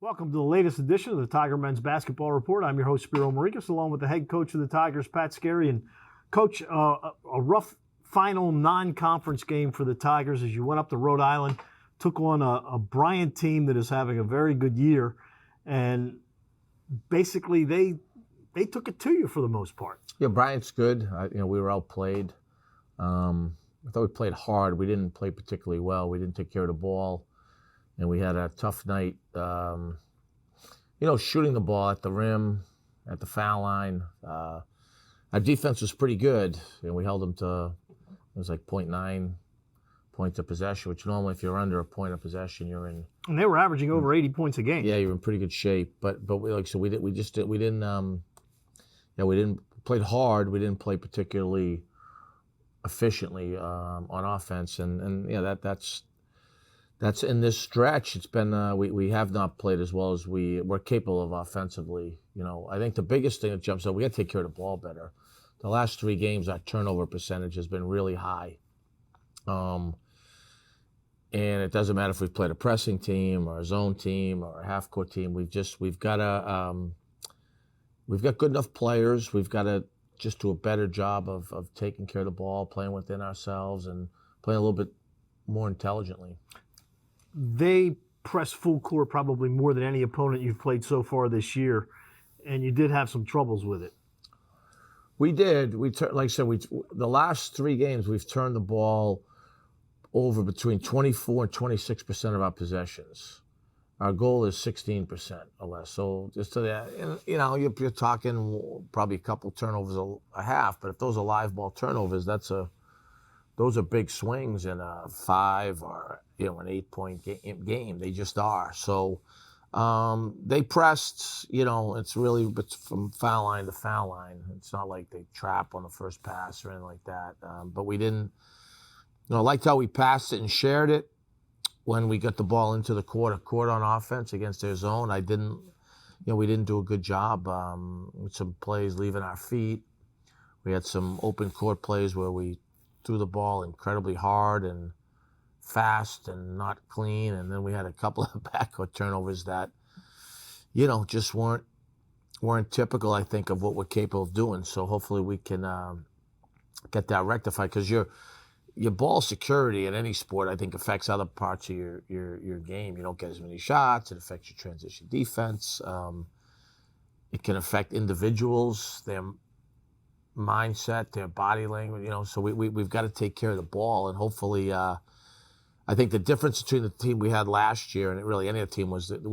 Welcome to the latest edition of the Tiger Men's Basketball Report. I'm your host, Spiro Marikas, along with the head coach of the Tigers, Pat Scarry. And Coach, a rough final non-conference game for the Tigers as you went up to Rhode Island, took on a Bryant team that is having a very good year, and basically they took it to you for the most part. Yeah, Bryant's good. We were outplayed. I thought we played hard. We didn't play particularly well. We didn't take care of the ball. And we had a tough night, shooting the ball at the rim, at the foul line. Our defense was pretty good, and we held them to, it was like 0.9 points of possession, which normally if you're under a point of possession, you're in. And they were averaging over 80 points a game. Yeah, you're in pretty good shape. But we played hard. We didn't play particularly efficiently on offense, and that's in this stretch. It's been we have not played as well as we're capable of offensively. I think the biggest thing that jumps out, we got to take care of the ball better. The last 3 games, our turnover percentage has been really high. And it doesn't matter if we've played a pressing team or a zone team or a half-court team. We've got good enough players. We've got to just do a better job of taking care of the ball, playing within ourselves, and playing a little bit more intelligently. They pressed full court probably more than any opponent you've played so far this year, and you did have some troubles with it. We did. Like I said, the last 3 games we've turned the ball over between 24 and 26% of our possessions. Our goal is 16% or less. So just to that, you're talking probably a couple turnovers a half, but if those are live ball turnovers, those are big swings in a 5 or an 8-point game. They just are. So they pressed. It's really from foul line to foul line. It's not like they trap on the first pass or anything like that. But we didn't. I liked how we passed it and shared it when we got the ball into the court on offense against their zone. We didn't do a good job with some plays leaving our feet. We had some open court plays where we threw the ball incredibly hard and fast and not clean, and then we had a couple of backcourt turnovers that, just weren't typical, I think, of what we're capable of doing. So hopefully we can get that rectified, because your ball security in any sport, I think, affects other parts of your game. You don't get as many shots. It affects your transition defense. It can affect individuals, their mindset, their body language. So we've got to take care of the ball, and hopefully, I think the difference between the team we had last year and really any other team was that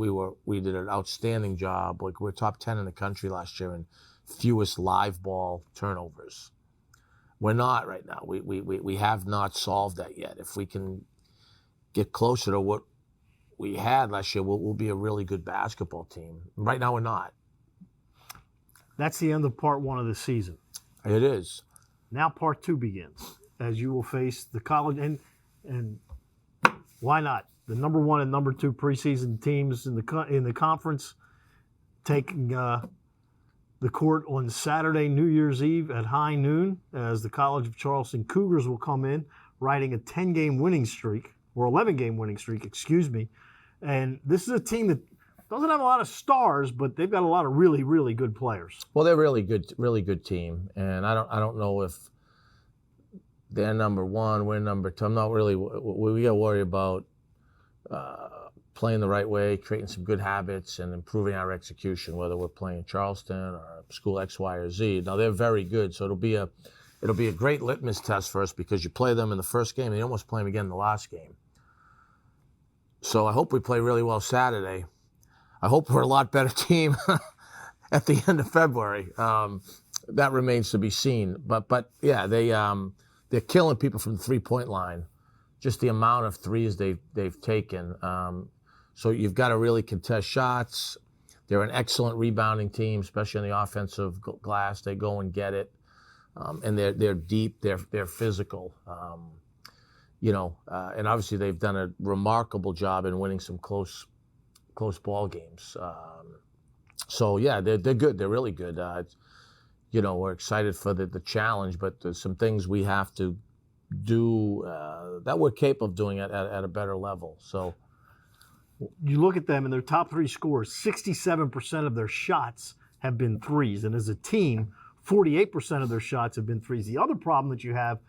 we did an outstanding job. Like, we're top 10 in the country last year in fewest live ball turnovers. We're not right now. We have not solved that yet. If we can get closer to what we had last year, we'll be a really good basketball team. Right now, we're not. That's the end of part 1 of the season. It is. Now part 2 begins, as you will face the college, and why not? The number 1 and number 2 preseason teams in the conference taking the court on Saturday, New Year's Eve at high noon, as the College of Charleston Cougars will come in riding a 10-game winning streak, or 11-game winning streak, excuse me. And this is a team that doesn't have a lot of stars, but they've got a lot of really, really good players. Well, they're really good team, and I don't know if they're number 1, we're number 2. I'm not really. We got to worry about playing the right way, creating some good habits, and improving our execution, whether we're playing Charleston or school X, Y, or Z. Now, they're very good, so it'll be a great litmus test for us, because you play them in the first game and you almost play them again in the last game. So I hope we play really well Saturday. I hope we're a lot better team at the end of February. That remains to be seen. But yeah, they're killing people from the 3-point line. Just the amount of threes they've taken. So you've got to really contest shots. They're an excellent rebounding team, especially on the offensive glass. They go and get it, and they're deep. They're physical. And obviously they've done a remarkable job in winning some close ball games. So yeah, they're good. They're really good. We're excited for the challenge, but there's some things we have to do that we're capable of doing at a better level. So You look at them and their top three scores, 67% of their shots have been threes. And as a team, 48% of their shots have been threes. The other problem that you have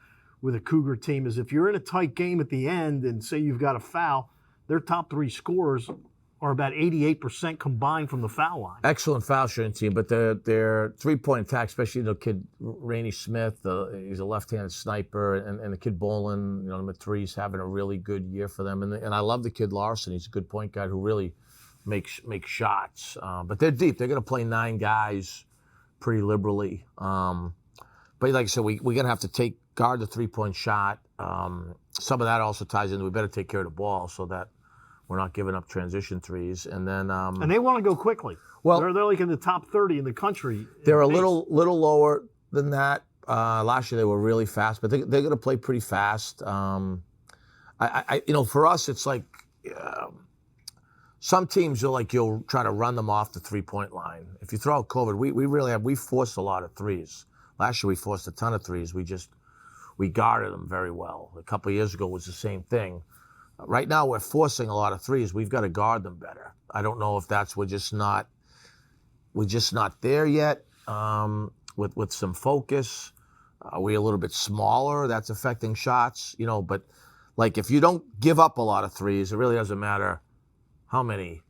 with a Cougar team is if you're in a tight game at the end and say you've got a foul, their top three scorers are about 88% combined from the foul line. Excellent foul shooting team, but their three-point attack, especially the kid Rainey Smith, he's a left-handed sniper, and the kid Bolin, number 3, is having a really good year for them. And I love the kid Larson. He's a good point guard who really makes shots. But they're deep. They're going to play 9 guys pretty liberally. But like I said, we're going to have to guard the three-point shot. Some of that also ties into we better take care of the ball so that we're not giving up transition threes. And then and they want to go quickly. Well, they're like in the top 30 in the country. They're a little lower than that. Last year they were really fast, but they're going to play pretty fast. For us it's like some teams you'll try to run them off the 3-point line. If you throw out COVID, we forced a lot of threes. Last year we forced a ton of threes. We guarded them very well. A couple of years ago was the same thing. Right now we're forcing a lot of threes. We've got to guard them better. I don't know if we're just not there yet. With some focus, we're a little bit smaller. That's affecting shots, But like if you don't give up a lot of threes, it really doesn't matter how many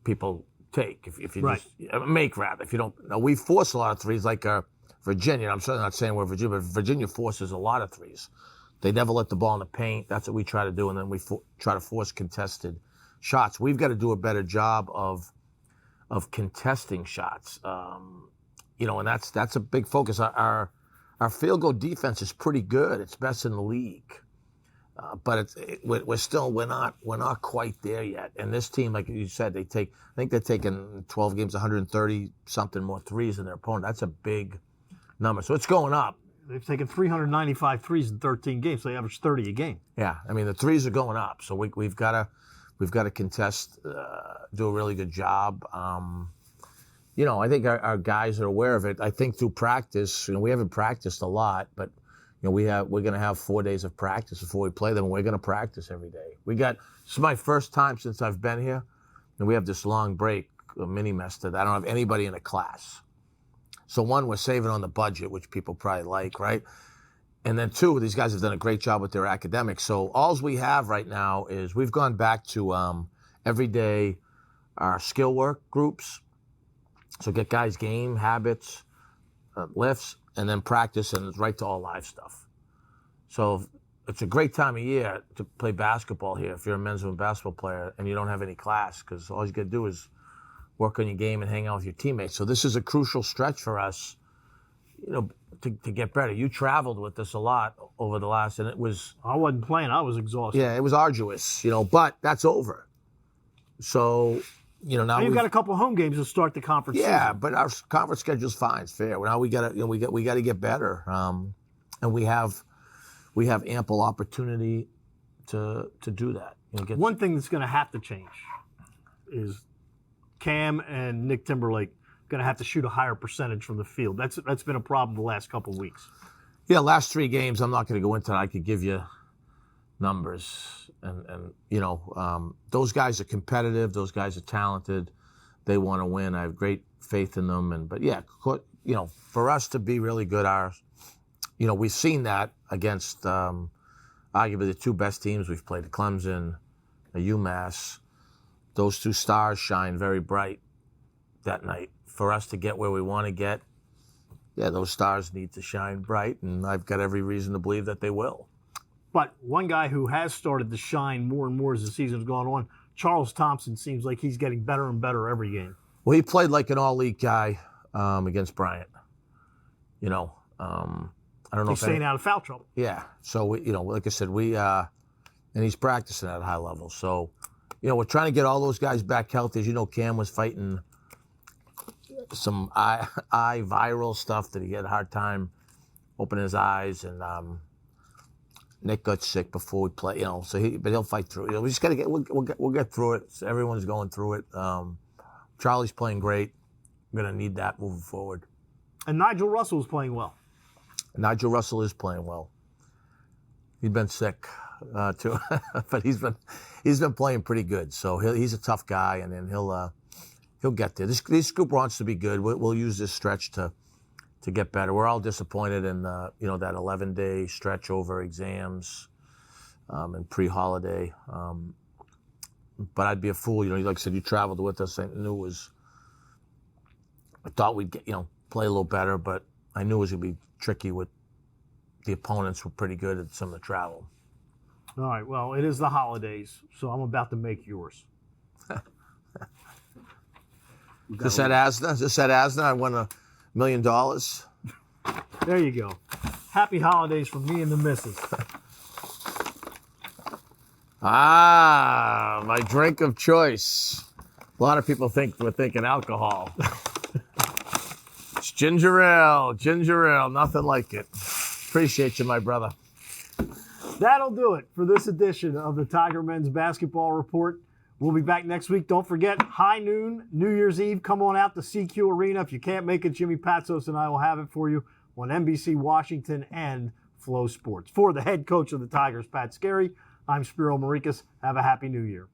people take. If you right. just make rather. If you don't, we force a lot of threes. Like Virginia. I'm certainly not saying we're Virginia, but Virginia forces a lot of threes. They never let the ball in the paint. That's what we try to do, and then we try to force contested shots. We've got to do a better job of contesting shots, and that's a big focus. Our field goal defense is pretty good. It's best in the league, but we're not quite there yet. And this team, like you said, I think they're taking 12 games, 130 something more threes than their opponent. That's a big number. So it's going up. They've taken 395 threes in 13 games. So they average 30 a game. Yeah, I mean the threes are going up. So we've got to contest, do a really good job. I think our guys are aware of it. I think through practice, we haven't practiced a lot, but we're going to have 4 days of practice before we play them. And we're going to practice every day. This is my first time since I've been here, and we have this long break, a mini semester. I don't have anybody in a class. So one, we're saving on the budget, which people probably like, right? And then 2, these guys have done a great job with their academics. So all we have right now is we've gone back to every day our skill work groups. So get guys game, habits, lifts, and then practice, and it's right to all live stuff. So it's a great time of year to play basketball here if you're a men's and basketball player and you don't have any class, because all you got to do is work on your game and hang out with your teammates. So this is a crucial stretch for us, to get better. You traveled with us a lot over the last, and it was... I wasn't playing. I was exhausted. Yeah, it was arduous, but that's over. So, now you've got a couple of home games to start the conference season. Yeah, but our conference schedule's fine. It's fair. Now we got to, we got to get better. And we have ample opportunity to do that. One thing that's going to have to change is Cam and Nick Timberlake going to have to shoot a higher percentage from the field. That's been a problem the last couple of weeks. Yeah, last 3 games, I'm not going to go into that. I could give you numbers. And those guys are competitive. Those guys are talented. They want to win. I have great faith in them. But for us to be really good, we've seen that against arguably the 2 best teams we've played, Clemson, UMass. Those 2 stars shine very bright that night. For us to get where we want to get, those stars need to shine bright, and I've got every reason to believe that they will. But one guy who has started to shine more and more as the season's gone on, Charles Thompson, seems like he's getting better and better every game. Well, he played like an all-league guy against Bryant. I don't know. He's staying out of foul trouble. Yeah. So like I said, and he's practicing at a high level. So, we're trying to get all those guys back healthy. As you know, Cam was fighting some eye viral stuff that he had a hard time opening his eyes, and Nick got sick before we play. But he'll fight through. We just gotta we'll get through it. Everyone's going through it. Charlie's playing great. We're gonna need that moving forward. And Nigel Russell is playing well. Nigel Russell is playing well. He's been sick. too, but he's been playing pretty good. So he's a tough guy, and then he'll get there. This group wants to be good. We'll use this stretch to get better. We're all disappointed in that 11-day stretch over exams and pre-holiday. But I'd be a fool, like I said, you traveled with us. I thought we'd get, play a little better, but I knew it was going to be tricky with the opponents were pretty good at some of the travel. All right, well, it is the holidays, so I'm about to make yours. Just at Asna, I won $1 million. There you go. Happy holidays from me and the missus. My drink of choice. A lot of people we're thinking alcohol. It's ginger ale, nothing like it. Appreciate you, my brother. That'll do it for this edition of the Tiger Men's Basketball Report. We'll be back next week. Don't forget, high noon, New Year's Eve. Come on out to CQ Arena. If you can't make it, Jimmy Patsos and I will have it for you on NBC Washington and Flow Sports. For the head coach of the Tigers, Pat Scarry, I'm Spiro Marikas. Have a happy New Year.